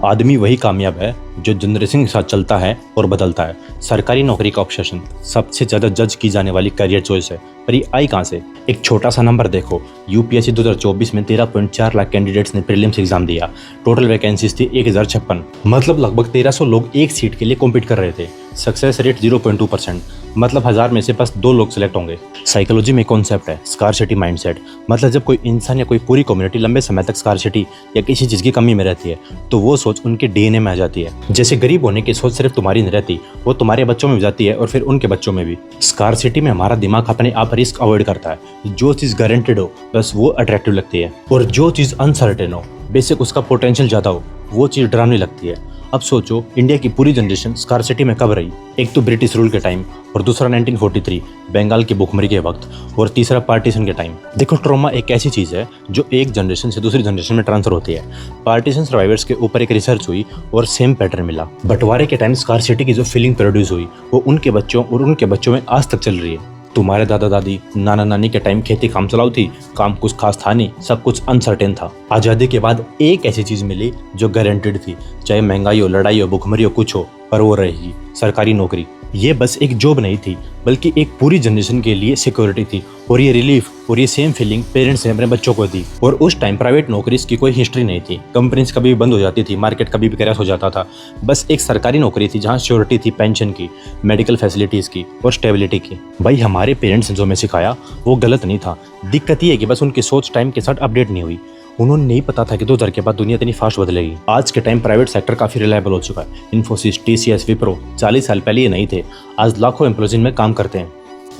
आदमी वही कामयाब है जो जनरेशन के साथ चलता है और बदलता है। सरकारी नौकरी का ऑब्सेशन सबसे ज़्यादा जज की जाने वाली करियर चॉइस है, पर ये आई कहाँ से? एक छोटा सा नंबर देखो, यूपीएससी 2024 में 13.4 लाख कैंडिडेट्स ने प्रीलिम्स एग्जाम दिया। टोटल वैकेंसीज थी 1056, मतलब लगभग 1300 लोग एक सीट के लिए कॉम्पीट कर रहे थे। सक्सेस रेट 0.2%, मतलब 1000 में से बस 2 लोग सिलेक्ट होंगे। साइकोलॉजी में कॉन्सेप्ट है स्कार्सिटी माइंडसेट, मतलब जब कोई इंसान या कोई पूरी कम्युनिटी लंबे समय तक स्कार्सिटी या किसी चीज़ की कमी में रहती है तो वो सोच उनके डीएनए में आ जाती है। जैसे गरीब होने की सोच सिर्फ तुम्हारी नहीं रहती, वो तुम्हारे बच्चों में भी जाती है और फिर उनके बच्चों में भी। स्कार्सिटी में हमारा दिमाग अपने आप रिस्क अवॉइड करता है। जो चीज़ गारंटेड हो बस वो अट्रैक्टिव लगती है, और जो चीज़ अनसर्टेन हो, बेशक उसका पोटेंशियल ज़्यादा हो, वो चीज़ डरावनी लगती है। अब सोचो, इंडिया की पूरी जनरेशन स्कार्सिटी में कब रही? एक तो ब्रिटिश रूल के टाइम, और दूसरा 1943 बंगाल की भूखमरी के वक्त, और तीसरा पार्टीशन के टाइम। देखो, ट्रॉमा एक ऐसी चीज़ है जो एक जनरेशन से दूसरी जनरेशन में ट्रांसफर होती है। पार्टीशन सर्वाइवर्स के ऊपर एक रिसर्च हुई और सेम पैटर्न मिला। बंटवारे के टाइम स्कार्सिटी की जो फीलिंग प्रोड्यूस हुई वो उनके बच्चों और उनके बच्चों में आज तक चल रही है। तुम्हारे दादा दादी नाना नानी के टाइम खेती काम चलाऊ थी, काम कुछ खास था नहीं, सब कुछ अनसर्टेन था। आज़ादी के बाद एक ऐसी चीज़ मिली जो गारंटेड थी, चाहे महंगाई हो, लड़ाई हो, भुखमरी हो, कुछ हो, पर वो रहेगी, सरकारी नौकरी। ये बस एक जॉब नहीं थी, बल्कि एक पूरी जनरेशन के लिए सिक्योरिटी थी। और ये रिलीफ और ये सेम फीलिंग पेरेंट्स ने अपने बच्चों को दी। और उस टाइम प्राइवेट नौकरीज की कोई हिस्ट्री नहीं थी, कंपनीज कभी भी बंद हो जाती थी, मार्केट कभी भी क्रैश हो जाता था। बस एक सरकारी नौकरी थी जहाँ श्योरिटी थी पेंशन की, मेडिकल फैसिलिटीज़ की और स्टेबिलिटी की। भाई, हमारे पेरेंट्स ने जो हमें सिखाया वो गलत नहीं था। दिक्कत ये है कि बस उनकी सोच टाइम के साथ अपडेट नहीं हुई। उन्होंने नहीं पता था कि 2000 के बाद दुनिया इतनी फास्ट बदलेगी। आज के टाइम प्राइवेट सेक्टर काफ़ी रिलायबल हो चुका है। इन्फोसिस, टीसीएस, विप्रो 40 साल पहले ये नहीं थे, आज लाखों एम्प्लॉयज इनमें काम करते हैं।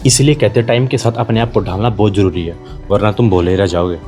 इसलिए कहते हैं टाइम के साथ अपने आप को ढालना बहुत ज़रूरी है, वरना तुम भूले रह जाओगे।